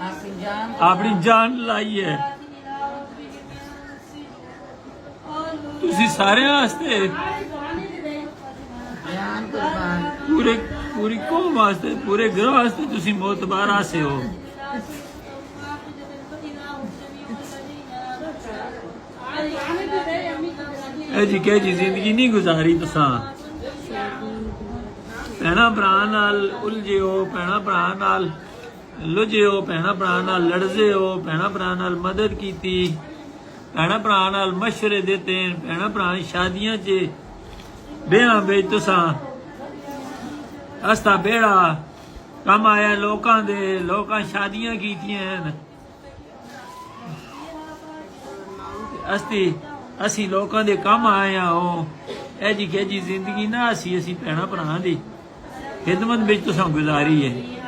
अपनी जान लाई है तुसी सारे वास्ते पूरे पूरी कौम वास्ते पूरे ग्रह वास्ते तुसी मोतबार आसे हो जी कह जी जिंदगी नहीं गुजारी तुसा भैणा भरा नाल उलझे हो भैणा भरा नाल लुझे हो भैणा भरा नाल लड़जे हो भैणा भरा नाल मदद की भैणा भरा नाल मशवरे देते भैणा भरा शादियां च ब्याह बिच तुसा अस्ता बेड़ा कम आया लोकां दे लोकां शादियां कीतियां अस्ती असी लोकां दे कम आया हो ए जी जिंदगी ना असी भैणा भरा दी खिदमत बिच तुसां गुजारी है।